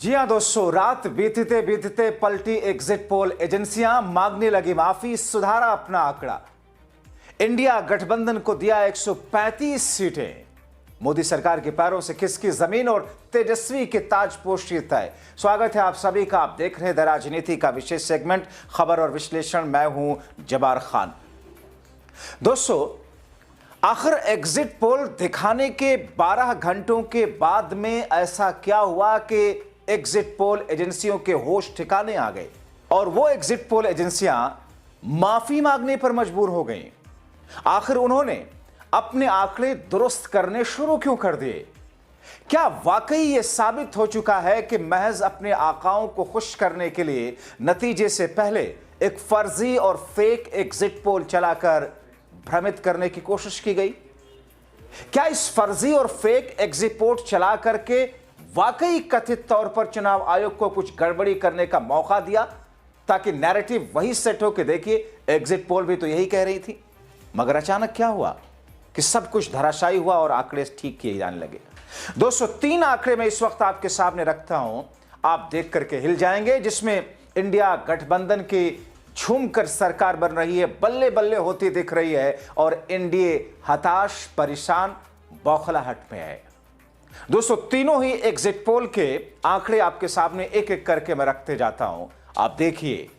जी हां दोस्तों, रात बीतते बीतते पलटी एग्जिट पोल एजेंसियां, मांगने लगी माफी, सुधारा अपना आंकड़ा। इंडिया गठबंधन को दिया 135 सीटें। मोदी सरकार के पैरों से खिसकी जमीन और तेजस्वी के ताजपोशी तय। स्वागत है आप सभी का। आप देख रहे हैं द राजनीति का विशेष सेगमेंट खबर और विश्लेषण। मैं हूं जबार खान। दोस्तों, आखिर एग्जिट पोल दिखाने के 12 घंटों के बाद में ऐसा क्या हुआ कि एग्जिट पोल एजेंसियों के होश ठिकाने आ गए और वो एग्जिट पोल एजेंसियां माफी मांगने पर मजबूर हो गईं। आखिर उन्होंने अपने आंकड़े दुरुस्त करने शुरू क्यों कर दिए? क्या वाकई यह साबित हो चुका है कि महज अपने आकाओं को खुश करने के लिए नतीजे से पहले एक फर्जी और फेक एग्जिट पोल चलाकर भ्रमित करने की कोशिश की गई? क्या इस फर्जी और फेक एग्जिट पोल चला करके वाकई कथित तौर पर चुनाव आयोग को कुछ गड़बड़ी करने का मौका दिया ताकि नैरेटिव वही सेट हो कि देखिए एग्जिट पोल भी तो यही कह रही थी? मगर अचानक क्या हुआ कि सब कुछ धराशायी हुआ और आंकड़े ठीक किए जाने लगे। दोस्तों, 3 आंकड़े मैं इस वक्त आपके सामने रखता हूं, आप देख करके हिल जाएंगे, जिसमें इंडिया गठबंधन की झूमकर सरकार बन रही है, बल्ले बल्ले होती दिख रही है और एनडीए हताश, परेशान, बौखलाहट में है। दोस्तों, तीनों ही एग्जिट पोल के आंकड़े आपके सामने एक एक करके मैं रखते जाता हूं, आप देखिए।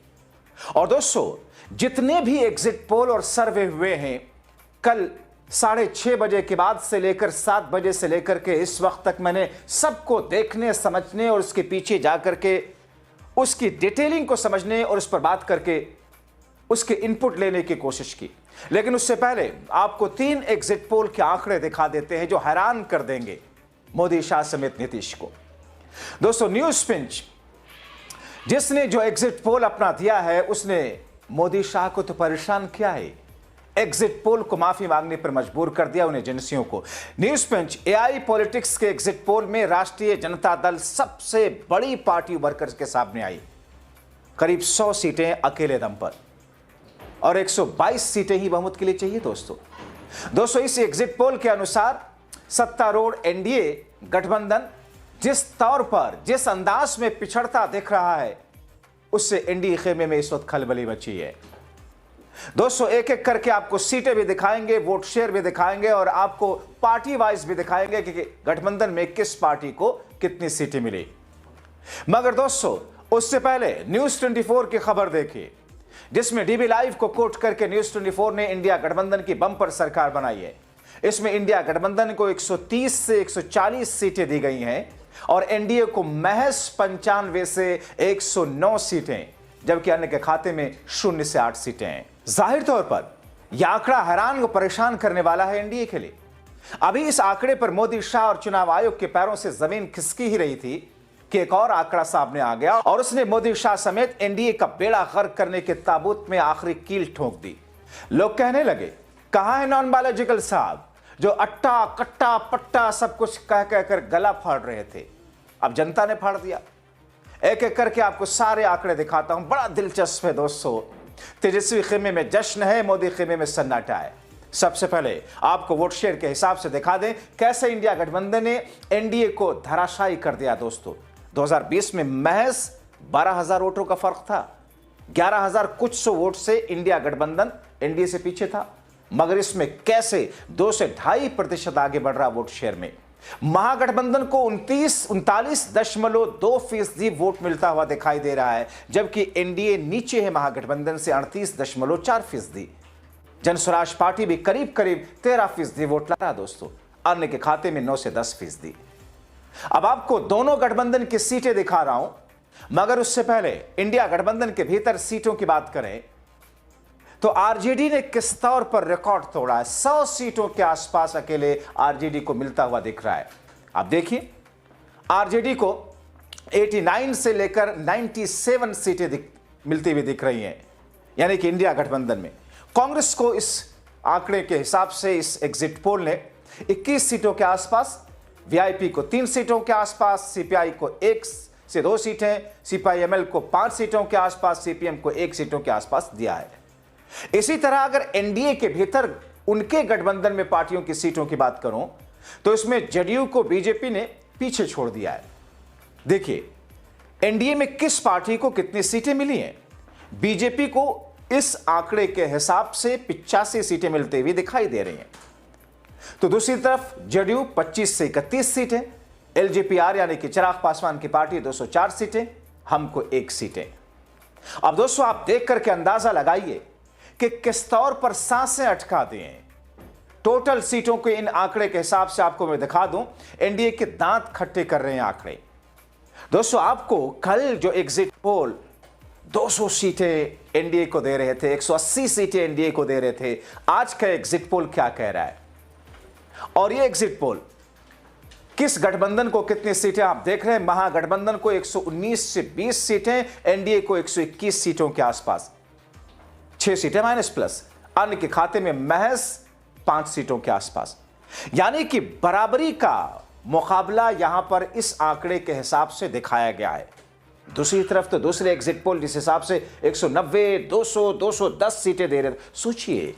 और दोस्तों, जितने भी एग्जिट पोल और सर्वे हुए हैं कल 6:30 बजे के बाद से लेकर 7 बजे से लेकर के इस वक्त तक, मैंने सबको देखने, समझने और उसके पीछे जाकर के उसकी डिटेलिंग को समझने और उस पर बात करके उसके इनपुट लेने की कोशिश की। लेकिन उससे पहले आपको 3 एग्जिट पोल के आंकड़े दिखा देते हैं जो हैरान कर देंगे मोदी, शाह समेत नीतीश को। दोस्तों, न्यूज पिंच जिसने जो एग्जिट पोल अपना दिया है उसने मोदी, शाह को तो परेशान किया है, एग्जिट पोल को माफी मांगने पर मजबूर कर दिया उन एजेंसियों को। न्यूज पिंच एआई पॉलिटिक्स के एग्जिट पोल में राष्ट्रीय जनता दल सबसे बड़ी पार्टी उभर कर के सामने आई, करीब 100 सीटें अकेले दम पर, और 122 सीटें ही बहुमत के लिए चाहिए। दोस्तों, इस एग्जिट पोल के अनुसार सत्तारूढ़ एनडीए गठबंधन जिस तौर पर, जिस अंदाज में पिछड़ता दिख रहा है, उससे एनडीए खेमे में इस वक्त खलबली मची है। दोस्तों, एक एक करके आपको सीटें भी दिखाएंगे, वोट शेयर भी दिखाएंगे और आपको पार्टी वाइज भी दिखाएंगे कि गठबंधन में किस पार्टी को कितनी सीटें मिली। मगर दोस्तों, उससे पहले न्यूज 24 की खबर देखिए, जिसमें डीबी लाइव को कोट करके न्यूज 24 ने इंडिया गठबंधन की बंपर सरकार बनाई है। इसमें इंडिया गठबंधन को 130 से 140 सीटें दी गई हैं और एनडीए को महज 95 से 109 सीटें, जबकि अन्य के खाते में 0 से 8 सीटें हैं। जाहिर तौर पर यह आंकड़ा हैरान को परेशान करने वाला है एनडीए के लिए। अभी इस आंकड़े पर मोदी, शाह और चुनाव आयोग के पैरों से जमीन खिसकी ही रही थी कि एक और आंकड़ा सामने आ गया और उसने मोदी, शाह समेत एनडीए का बेड़ा गर्क करने के ताबूत में आखिरी कील ठोक दी। लोग कहने लगे, कहां है नॉन बायोलॉजिकल साहब जो अट्टा कट्टा पट्टा सब कुछ कह कहकर गला फाड़ रहे थे? अब जनता ने फाड़ दिया। एक एक करके आपको सारे आंकड़े दिखाता हूं, बड़ा दिलचस्प है दोस्तों। तेजस्वी खेमे में जश्न है, मोदी खेमे में सन्नाटा है। सबसे पहले आपको वोट शेयर के हिसाब से दिखा दें कैसे इंडिया गठबंधन ने एनडीए को धराशायी कर दिया। दोस्तों, 2020 में महज 12,000 वोटों का फर्क था, 11,000 कुछ सौ वोट से इंडिया गठबंधन एनडीए से पीछे था। मगर इसमें कैसे 2 से 2.5% आगे बढ़ रहा वोट शेयर में। महागठबंधन को 39.2% वोट मिलता हुआ दिखाई दे रहा है, जबकि एनडीए नीचे है महागठबंधन से 38.4%। जनस्वराज पार्टी भी करीब करीब 13% वोट ला रहा दोस्तों, अन्य के खाते में 9 से 10%। अब आपको दोनों गठबंधन की सीटें दिखा रहा हूं, मगर उससे पहले इंडिया गठबंधन के भीतर सीटों की बात करें तो आरजेडी ने किस तौर पर रिकॉर्ड तोड़ा है। 100 सीटों के आसपास अकेले आरजेडी को मिलता हुआ दिख रहा है। आप देखिए, आरजेडी को 89 से लेकर 97 सीटें मिलती हुई दिख रही हैं, यानी कि इंडिया गठबंधन में। कांग्रेस को इस आंकड़े के हिसाब से इस एग्जिट पोल ने 21 सीटों के आसपास, वीआईपी को 3 सीटों के आसपास, सीपीआई को 1 से 2 सीटें, सीपीआईएमएल को 5 सीटों के आसपास, सीपीएम को 1 सीटों के आसपास दिया है। इसी तरह अगर एनडीए के भीतर उनके गठबंधन में पार्टियों की सीटों की बात करूं तो इसमें जदयू को बीजेपी ने पीछे छोड़ दिया है। देखिए, एनडीए में किस पार्टी को कितनी सीटें मिली हैं? बीजेपी को इस आंकड़े के हिसाब से 85 सीटें मिलते हुए दिखाई दे रही हैं। तो दूसरी तरफ जेडीयू 25 से 31 सीटें, एलजेपीआर यानी कि चिराग पासवान की पार्टी 204 सीटें, हमको 1 सीटें। अब दोस्तों आप देख करके अंदाजा लगाइए कि किस तौर पर सांसें अटका दें। टोटल सीटों के इन आंकड़े के हिसाब से आपको मैं दिखा दूं, एनडीए के दांत खट्टे कर रहे हैं आंकड़े। दोस्तों आपको कल जो एग्जिट पोल 200 सीटें एनडीए को दे रहे थे, 180 सीटें एनडीए को दे रहे थे, आज का एग्जिट पोल क्या कह रहा है? और ये एग्जिट पोल किस गठबंधन को कितनी सीटें आप देख रहे हैं? महागठबंधन को 119 से 20 सीटें, एनडीए को 121 सीटों के आसपास, 6 सीटें माइनस प्लस, अन्य के खाते में महज 5 सीटों के आसपास। यानी कि बराबरी का मुकाबला यहां पर इस आंकड़े के हिसाब से दिखाया गया है। दूसरी तरफ तो दूसरे एग्जिट पोल जिस हिसाब से 190, 200, 210 सीटें दे रहे थे। सोचिए,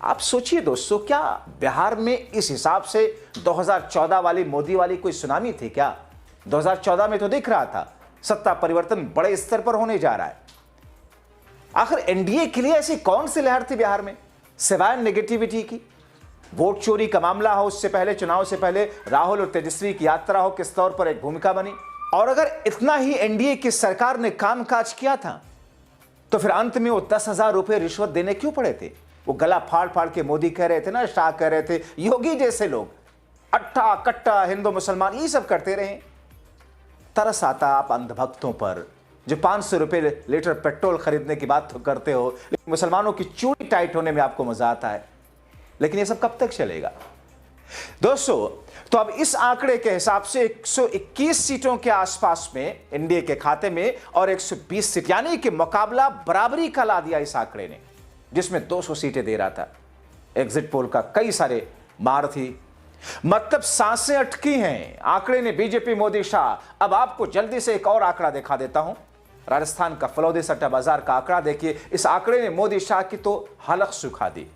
आप सोचिए दोस्तों, क्या बिहार में इस हिसाब से 2014 वाली मोदी वाली कोई सुनामी थी क्या? 2014 में तो दिख रहा था सत्ता परिवर्तन बड़े स्तर पर होने जा रहा है। आखिर एनडीए के लिए ऐसी कौन सी लहर थी बिहार में सिवाय नेगेटिविटी की? वोट चोरी का मामला हो, उससे पहले चुनाव से पहले राहुल और तेजस्वी की यात्रा हो, किस तौर पर एक भूमिका बनी। और अगर इतना ही एनडीए की सरकार ने कामकाज किया था तो फिर अंत में वो 10,000 रुपए रिश्वत देने क्यों पड़े थे? वो गला फाड़ फाड़ के मोदी कह रहे थे ना, शाह कह रहे थे, योगी जैसे लोग अट्टा कट्टा हिंदू मुसलमान ये सब करते रहे। तरस आता आप अंधभक्तों पर जो 500 रुपए लीटर पेट्रोल खरीदने की बात तो करते हो, लेकिन मुसलमानों की चूड़ी टाइट होने में आपको मजा आता है। लेकिन ये सब कब तक चलेगा दोस्तों? तो अब इस आंकड़े के हिसाब से 121 सीटों के आसपास में एनडीए के खाते में और 120 सीट, यानी कि मुकाबला बराबरी का ला दिया इस आंकड़े ने, जिसमें 200 सीटें दे रहा था एग्जिट पोल का कई सारे महारथी। मतलब सांसें अटकी हैं आंकड़े ने, बीजेपी मोदी शाह। अब आपको जल्दी से एक और आंकड़ा दिखा देता हूं, राजस्थान का फलौदी सट्टा बाजार का आंकड़ा देखिए। इस आंकड़े ने मोदी शाह की तो हलक सुखा दी।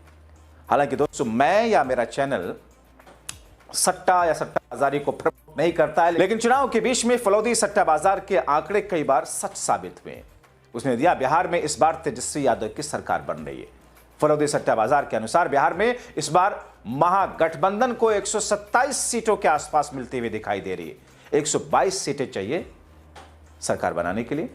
हालांकि दोस्तों मैं या मेरा चैनल सट्टा या सट्टा बाजारी को प्रमोट नहीं करता है, लेकिन चुनाव के बीच में फलौदी सट्टा बाजार के आंकड़े कई बार सच साबित हुए। उसने दिया बिहार में इस बार तेजस्वी यादव की सरकार बन रही है। फलौदी सट्टा बाजार के अनुसार बिहार में इस बार महागठबंधन को 127 सीटों के आसपास मिलती हुई दिखाई दे रही है। 122 सीटें चाहिए सरकार बनाने के लिए,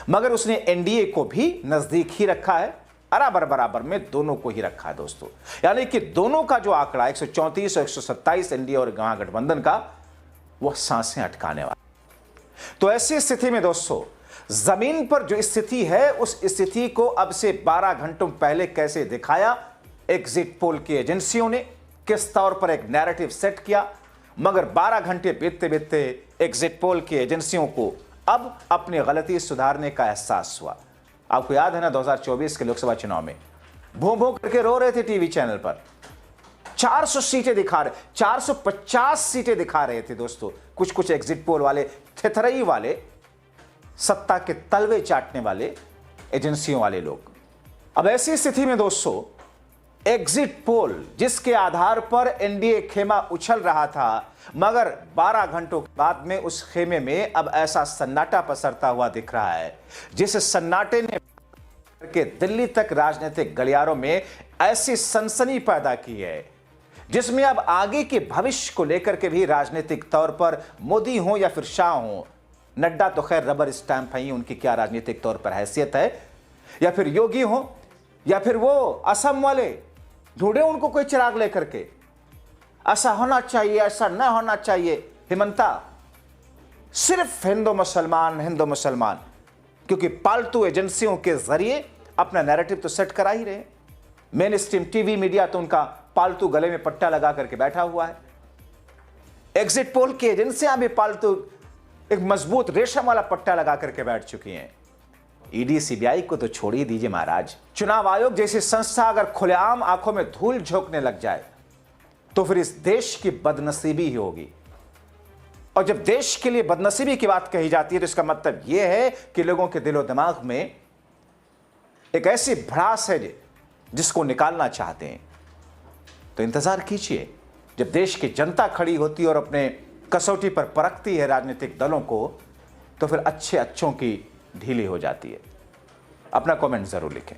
मगर उसने एनडीए को भी नजदीक ही रखा है, बराबर बराबर में दोनों को ही रखा है दोस्तों। यानी कि दोनों का जो आंकड़ा 134 और 127 एनडीए और महागठबंधन का, वो सांसें अटकाने वाला। तो ऐसी स्थिति में दोस्तों जमीन पर जो स्थिति है, उस स्थिति को अब से 12 घंटों पहले कैसे दिखाया एग्जिट पोल की एजेंसियों ने, किस तौर पर एक नैरेटिव सेट किया, मगर 12 घंटे बीतते बीतते एग्जिट पोल की एजेंसियों को अब अपनी गलती सुधारने का एहसास हुआ। आपको याद है ना 2024 के लोकसभा चुनाव में भों भों करके रो रहे थे टीवी चैनल पर, 400 सीटें दिखा रहे, 450 सीटें दिखा रहे थे दोस्तों कुछ कुछ एग्जिट पोल वाले, थेथरई वाले, सत्ता के तलवे चाटने वाले एजेंसियों वाले लोग। अब ऐसी स्थिति में दोस्तों एग्जिट पोल जिसके आधार पर एनडीए खेमा उछल रहा था, मगर 12 घंटों के बाद में उस खेमे में अब ऐसा सन्नाटा पसरता हुआ दिख रहा है, जिस सन्नाटे ने के दिल्ली तक राजनीतिक गलियारों में ऐसी सनसनी पैदा की है, जिसमें अब आगे के भविष्य को लेकर के भी राजनीतिक तौर पर मोदी हो या फिर शाह हो, नड्डा तो खैर रबर स्टैंप है, उनकी क्या राजनीतिक तौर पर हैसियत है, या फिर योगी हो या फिर वो असम वाले, ढूंढे उनको कोई चिराग लेकर के, ऐसा होना चाहिए, ऐसा ना होना चाहिए। हिमंता सिर्फ हिंदू मुसलमान, क्योंकि पालतू एजेंसियों के जरिए अपना नैरेटिव तो सेट करा ही रहे। मेन स्ट्रीम टीवी मीडिया तो उनका पालतू गले में पट्टा लगा करके बैठा हुआ है। एग्जिट पोल की एजेंसियां भी पालतू एक मजबूत रेशम वाला पट्टा लगा करके बैठ चुकी हैं। ईडी सीबीआई को तो छोड़ ही दीजिए महाराज, चुनाव आयोग जैसी संस्था अगर खुलेआम आंखों में धूल झोंकने लग जाए तो फिर इस देश की बदनसीबी ही होगी। और जब देश के लिए बदनसीबी की बात कही जाती है तो इसका मतलब यह है कि लोगों के दिलो दिमाग में एक ऐसी भड़ास है जिसको निकालना चाहते हैं। तो इंतजार कीजिए, जब देश की जनता खड़ी होती है और अपने कसौटी पर परखती है राजनीतिक दलों को, तो फिर अच्छे अच्छों की ढीली हो जाती है। अपना कमेंट जरूर लिखें।